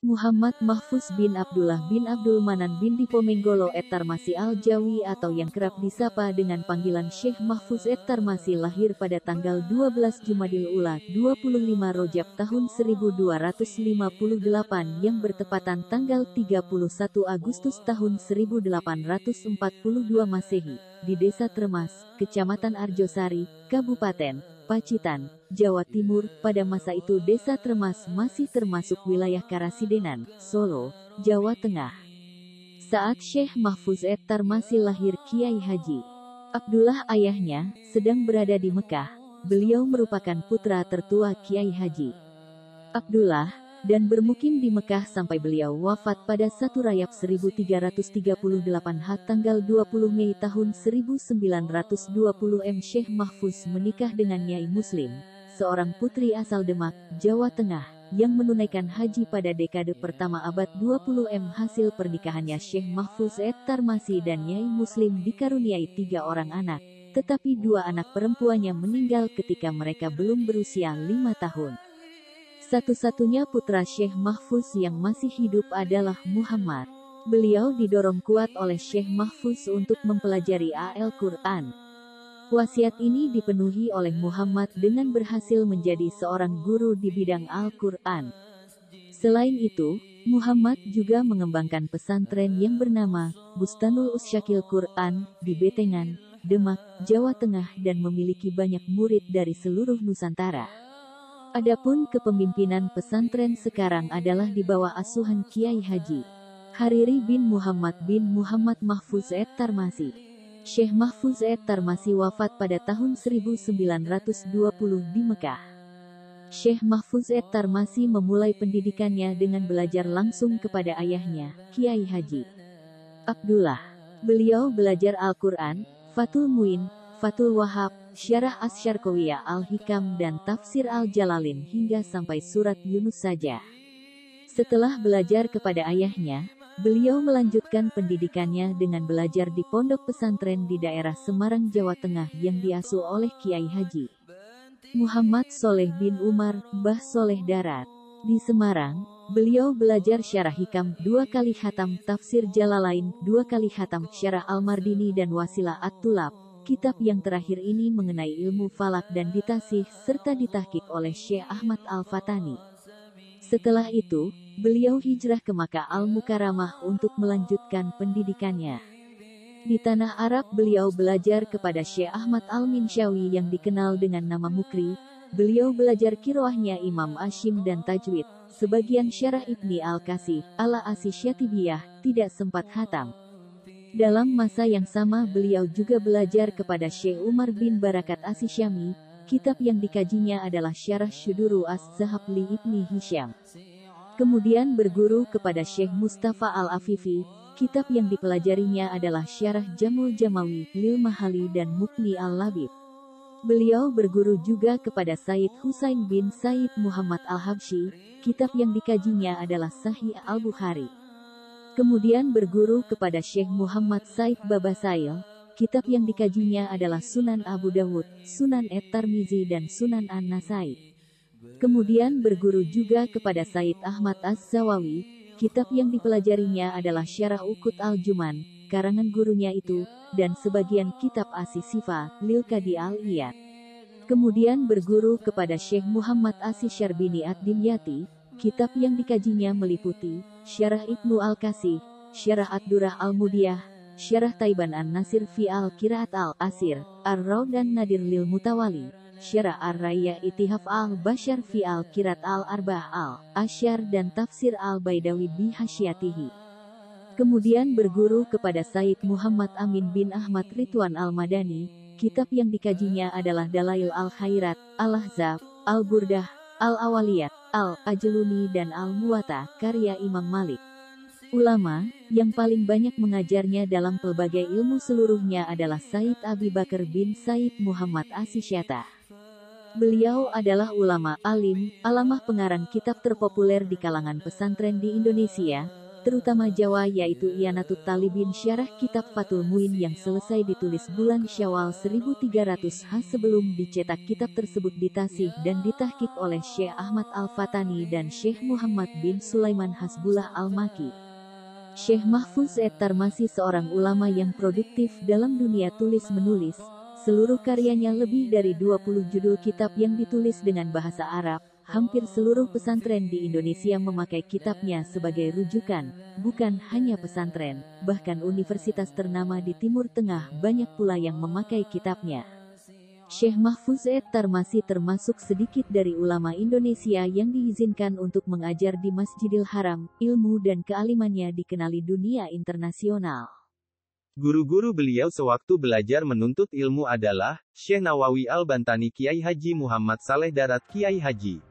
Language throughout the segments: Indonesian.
Muhammad Mahfuz bin Abdullah bin Abdul Manan bin Diponegoro Tarmasi Al-Jawi atau yang kerap disapa dengan panggilan Syekh Mahfuz Tarmasi lahir pada tanggal 12 Jumadil Ula 25 Rojab tahun 1258 yang bertepatan tanggal 31 Agustus tahun 1842 Masehi, di Desa Termas, Kecamatan Arjosari, Kabupaten Pacitan, Jawa Timur. Pada masa itu Desa Termas masih termasuk wilayah Karasidenan, Solo, Jawa Tengah. Saat Syekh Mahfuz Tarmasi lahir, Kiai Haji Abdullah ayahnya sedang berada di Mekah. Beliau merupakan putra tertua Kiai Haji Abdullah dan bermukim di Mekah sampai beliau wafat pada 1 Rajab 1338 H tanggal 20 Mei tahun 1920 Syekh Mahfuz menikah dengan Nyai Muslim, seorang putri asal Demak, Jawa Tengah, yang menunaikan haji pada dekade pertama abad 20 Hasil pernikahannya Syekh Mahfuz Tarmasi dan Nyai Muslim dikaruniai 3 orang anak, tetapi 2 anak perempuannya meninggal ketika mereka belum berusia 5 tahun. Satu-satunya putra Syekh Mahfuz yang masih hidup adalah Muhammad. Beliau didorong kuat oleh Syekh Mahfuz untuk mempelajari Al-Quran. Wasiat ini dipenuhi oleh Muhammad dengan berhasil menjadi seorang guru di bidang Al-Quran. Selain itu, Muhammad juga mengembangkan pesantren yang bernama Bustanul Usyakil Quran di Betengan, Demak, Jawa Tengah dan memiliki banyak murid dari seluruh Nusantara. Adapun kepemimpinan pesantren sekarang adalah di bawah asuhan Kiai Haji Hariri bin Muhammad Mahfuz Tarmasi. Syekh Mahfuz Tarmasi wafat pada tahun 1920 di Mekah. Syekh Mahfuz Tarmasi memulai pendidikannya dengan belajar langsung kepada ayahnya, Kiai Haji Abdullah. Beliau belajar Al-Quran, Fathul Muin, Fathul Wahab, Syarah Asy-Syarqawiyah Al-Hikam dan Tafsir Al-Jalalin hingga sampai surat Yunus saja. Setelah belajar kepada ayahnya, beliau melanjutkan pendidikannya dengan belajar di pondok pesantren di daerah Semarang, Jawa Tengah yang diasuh oleh Kiai Haji Muhammad Soleh bin Umar, Mbah Soleh Darat. Di Semarang, beliau belajar syarah hikam 2 kali khatam, tafsir Jalalain 2 kali khatam, syarah Al-Mardini dan Wasilah At-Tulab. Kitab yang terakhir ini mengenai ilmu falak dan ditasih serta ditahqiq oleh Syekh Ahmad Al-Fatani. Setelah itu, beliau hijrah ke Makkah Al-Mukarramah untuk melanjutkan pendidikannya. Di tanah Arab beliau belajar kepada Syekh Ahmad Al-Minsyawi yang dikenal dengan nama Mukri. Beliau belajar kiroahnya Imam Ashim dan tajwid. Sebagian syarah Ibni Al-Kasih, Al-Asy Syatibiyah, tidak sempat khatam. Dalam masa yang sama beliau juga belajar kepada Syekh Umar bin Barakat As-Syami. Kitab yang dikajinya adalah Syarah Syuduru Az-Zahab li Ibni Hisham. Kemudian berguru kepada Syekh Mustafa Al-Afifi. Kitab yang dipelajarinya adalah Syarah Jamul Jamawi, Lil Mahali dan Muqni Al-Labib. Beliau berguru juga kepada Said Husain bin Said Muhammad Al-Habsyi. Kitab yang dikajinya adalah Sahih Al-Bukhari. Kemudian berguru kepada Syekh Muhammad Said Babasail. Kitab yang dikajinya adalah Sunan Abu Dawud, Sunan At-Tirmizi dan Sunan An-Nasai. Kemudian berguru juga kepada Said Ahmad Az-Zawawi. Kitab yang dipelajarinya adalah Syarah Uqud Al-Juman, karangan gurunya itu, dan sebagian kitab As-Sifa, Lil Qadi Al-Iyad. Kemudian berguru kepada Syekh Muhammad Asy-Syarbini Ad-Dimyati. Kitab yang dikajinya meliputi Syarah Ibnu Al-Kasih, Syarah Ad-Durrah Al-Mudiyah, Syarah Taiban An-Nasir fi Al-Qiraat Al-Asir, Ar-Raud dan Nadir lil Mutawali, Syarah Ar-Raya Itihaf Al-Bashar fi Al-Qiraat Al-Arba'ah Al-Asyar dan Tafsir Al-Baidawi bi Hasyatihi. Kemudian berguru kepada Said Muhammad Amin bin Ahmad Ridwan Al-Madani. Kitab yang dikajinya adalah Dalail Al-Khairat, Al-Ahzab, Al-Burdah, Al-Awaliyat, Al-Ajluni dan Al-Muwatta, karya Imam Malik. Ulama yang paling banyak mengajarnya dalam pelbagai ilmu seluruhnya adalah Said Abi Bakar bin Said Muhammad Asy-Syattah. Beliau adalah ulama, alim, alamah pengarang kitab terpopuler di kalangan pesantren di Indonesia, terutama Jawa, yaitu Ianatut Talibin Syarah Kitab Fathul Muin yang selesai ditulis bulan Syawal 1300 sebelum dicetak. Kitab tersebut ditasih dan ditahqiq oleh Syekh Ahmad Al-Fatani dan Syekh Muhammad bin Sulaiman Hasbullah Al-Maki. Syekh Mahfuz At-Tarmasi seorang ulama yang produktif dalam dunia tulis-menulis. Seluruh karyanya lebih dari 20 judul kitab yang ditulis dengan bahasa Arab. Hampir seluruh pesantren di Indonesia memakai kitabnya sebagai rujukan. Bukan hanya pesantren, bahkan universitas ternama di Timur Tengah banyak pula yang memakai kitabnya. Syekh Mahfuz At-Tarmasi termasuk sedikit dari ulama Indonesia yang diizinkan untuk mengajar di Masjidil Haram. Ilmu dan kealimannya dikenali dunia internasional. Guru-guru beliau sewaktu belajar menuntut ilmu adalah Syekh Nawawi Al-Bantani, Kiai Haji Muhammad Saleh Darat, Kiai Haji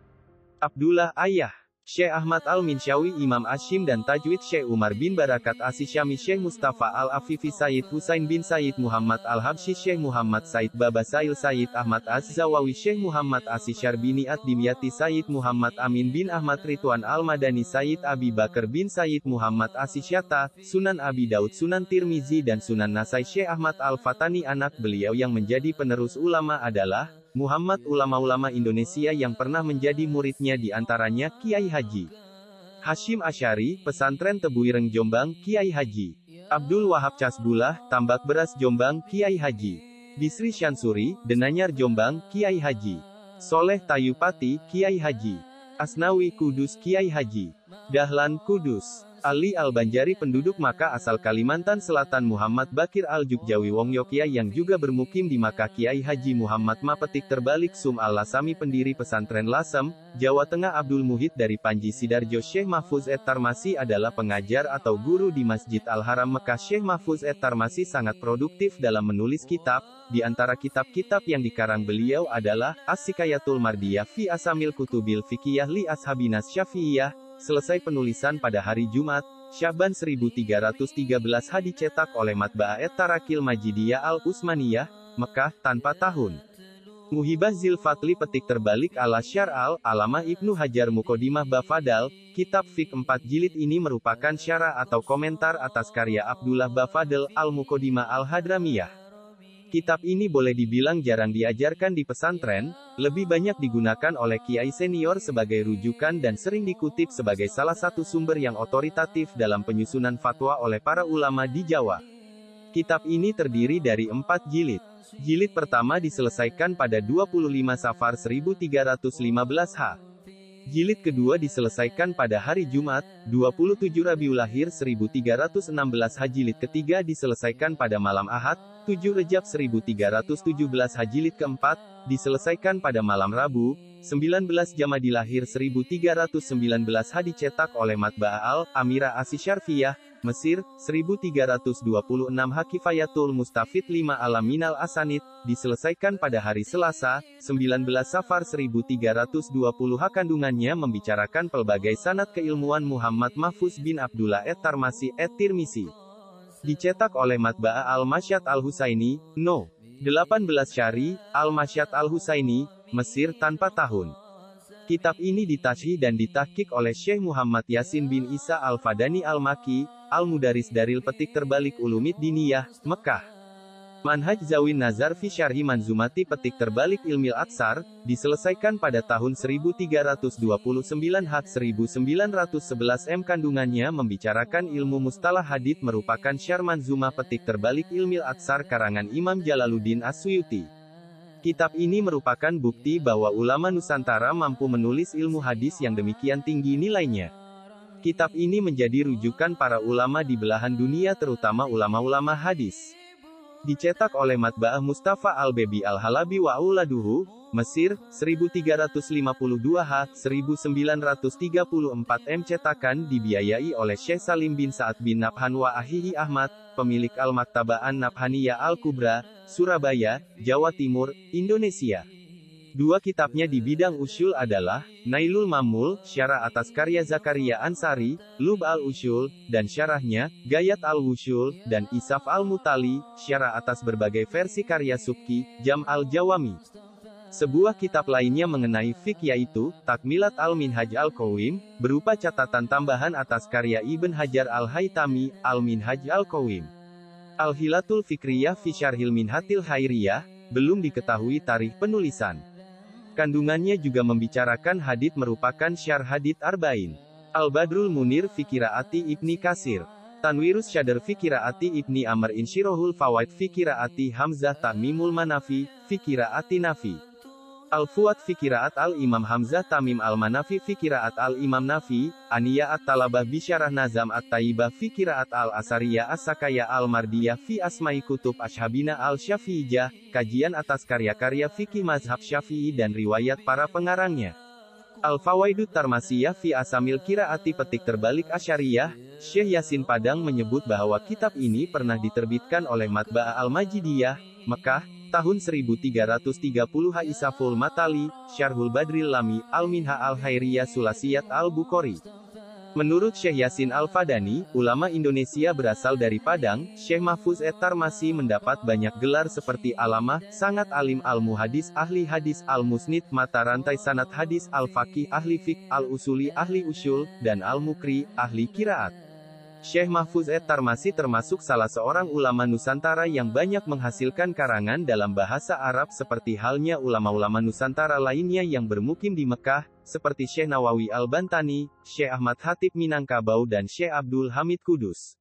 Abdullah Ayah, Syekh Ahmad Al-Minsyawi, Imam Asyim dan Tajwid, Syekh Umar bin Barakat As-Syami, Syekh Mustafa Al-Afifi, Sayyid Husain bin Sayyid Muhammad Al-Habsyi, Syekh Muhammad Said Baba Sail, Sayyid Ahmad Az-Zawawi, Syekh Muhammad As-Syarbini Ad-Dimyati, Sayyid Muhammad Amin bin Ahmad Ridwan Al-Madani, Sayyid Abi Bakar bin Sayyid Muhammad As-Syata, Sunan Abi Daud, Sunan Tirmizi dan Sunan Nasai. Syekh Ahmad Al-Fatani anak beliau yang menjadi penerus ulama adalah Muhammad. Ulama-ulama Indonesia yang pernah menjadi muridnya diantaranya Kiai Haji Hashim Asyari, Pesantren Tebuireng Jombang, Kiai Haji Abdul Wahab Casbullah, Tambak Beras Jombang, Kiai Haji Bisri Syansuri, Denanyar Jombang, Kiai Haji Soleh Tayupati, Kiai Haji Asnawi Kudus, Kiai Haji Dahlan Kudus Ali Al-Banjari, penduduk Makkah asal Kalimantan Selatan. Muhammad Bakir Al-Jukjawi Wongyokya yang juga bermukim di Makkah. Kiai Haji Muhammad Mapetik Terbalik Sum Al-Lasami, pendiri pesantren Lasem, Jawa Tengah. Abdul Muhid dari Panji Sidarjo. Syekh Mahfuz At-Tarmasi adalah pengajar atau guru di Masjid Al-Haram Mekah. Syekh Mahfuz At-Tarmasi sangat produktif dalam menulis kitab. Di antara kitab-kitab yang dikarang beliau adalah As-Sikayatul Mardiyah fi Asamil Kutubil Fikiyah li Ashabinas Syafi'iyah, selesai penulisan pada hari Jumat, Sya'ban 1313 dicetak oleh Matba'ah At-Tarakil Majidiyah Al-Utsmaniyah, Mekah, tanpa tahun. Muhibah Zilfatli, petik terbalik ala Syar al-Alamah Ibnu Hajar Muqaddimah Bafadal, kitab Fiqh 4 jilid ini merupakan syarah atau komentar atas karya Abdullah Bafadal Al-Muqaddimah Al-Hadramiyah. Kitab ini boleh dibilang jarang diajarkan di pesantren, lebih banyak digunakan oleh kiai senior sebagai rujukan dan sering dikutip sebagai salah satu sumber yang otoritatif dalam penyusunan fatwa oleh para ulama di Jawa. Kitab ini terdiri dari 4 jilid. Jilid pertama diselesaikan pada 25 Safar 1315 Jilid kedua diselesaikan pada hari Jumat, 27 Rabiul Akhir 1316 Jilid ketiga diselesaikan pada malam Ahad, 7 Rejab 1317 Jilid keempat, diselesaikan pada malam Rabu, 19 Jamadil Akhir 1319 dicetak oleh Matba'ah Al-Amirah As-Syarfiyah, Mesir, 1326 Kifayatul Mustafid 5 Alaminal Asanid, diselesaikan pada hari Selasa, 19 Safar 1320 Kandungannya membicarakan pelbagai sanad keilmuan Muhammad Mahfuz bin Abdullah At-Tarmasi, At-Tirmisi. Dicetak oleh Matba'ah Al-Masyad Al-Husaini, No. 18 Syari, Al-Masyad Al-Husaini, Mesir, tanpa tahun. Kitab ini ditashih dan ditahqiq oleh Syekh Muhammad Yasin bin Isa Al-Fadani Al-Maki, Al-Mudaris Daril Petik Terbalik Ulumid Diniyah, Mekah. Manhaj Zawin Nazar fi Syarhi Manzumati Petik Terbalik Ilmil Atsar, diselesaikan pada tahun 1329 1911 Kandungannya membicarakan ilmu mustalah hadits merupakan syarh Manzumah Petik Terbalik Ilmil Atsar karangan Imam Jalaluddin As-Suyuti. Kitab ini merupakan bukti bahwa ulama Nusantara mampu menulis ilmu hadis yang demikian tinggi nilainya. Kitab ini menjadi rujukan para ulama di belahan dunia, terutama ulama-ulama hadis. Dicetak oleh Matba'ah Mustafa Al-Bebi Al-Halabi wa Auladuhu, Mesir, 1352 1934 Cetakan dibiayai oleh Syekh Salim bin Sa'ad bin Nabhan wa Ahihi Ahmad, pemilik Al-Maktabah An-Nabhaniyah Al-Kubra, Surabaya, Jawa Timur, Indonesia. Dua kitabnya di bidang usyul adalah Nailul Mamul, syarah atas karya Zakaria Ansari, Lub al-Usyul, dan syarahnya, Gayat al-Wusyul, dan Isaf al-Mutali, syarah atas berbagai versi karya Subki, Jam al-Jawami. Sebuah kitab lainnya mengenai fiqh yaitu Takmilat al-Minhaj al-Qawim, berupa catatan tambahan atas karya Ibn Hajar al-Haytami, Al-Minhaj al-Qawim. Al-Hilatul Fikriyah fi Syarhil Minhatil Hairiyah, belum diketahui tarikh penulisan. Kandungannya juga membicarakan hadits merupakan syarh hadits Arba'in. Al-Badrul Munir fi Qiraati Ibni Katsir. Tanwirus Syadr fi Qiraati Ibni Amr Insyirahul Fawaid fi Qiraati Hamzah Tamimul Manafi, fi Qiraati Nafi. Al-Fuad fi Qiraat al-Imam Hamzah Tamim al-Manafi fi Qiraat al-Imam Nafi, Aniya at-Talabah bisyarah Nazam at-Taibah fi Qiraat al-Asariyah as-Sakaya al-Mardiyah fi Asma'i Kutub Ashabina al-Syafi'ijah, kajian atas karya-karya fikih mazhab Syafi'i dan riwayat para pengarangnya. Al-Fawaidut Tarmasiyah fi Asamil Qiraati petik terbalik Asyariyah, Syekh Yasin Padang menyebut bahwa kitab ini pernah diterbitkan oleh Matba'ah Al-Majidiyah, Mekah, tahun 1330 Isaful Matali, Syarhul Badril Lami, Al-Minha Al-Hairiyah Sulasiyat Al-Bukhari. Menurut Syekh Yasin Al-Fadani, ulama Indonesia berasal dari Padang, Syekh Mahfuz Tarmasi mendapat banyak gelar seperti Alamah, Sangat Alim Al-Muhadis, Ahli Hadis Al-Musnid, Mata Rantai Sanad Hadis Al-Faqih, Ahli Fiqh, Al-Usuli, Ahli Usyul, dan Al-Mukri, Ahli Qiraat. Syekh Mahfuz Tarmasi termasuk salah seorang ulama Nusantara yang banyak menghasilkan karangan dalam bahasa Arab seperti halnya ulama-ulama Nusantara lainnya yang bermukim di Mekah, seperti Syekh Nawawi Al-Bantani, Syekh Ahmad Khatib Minangkabau dan Syekh Abdul Hamid Kudus.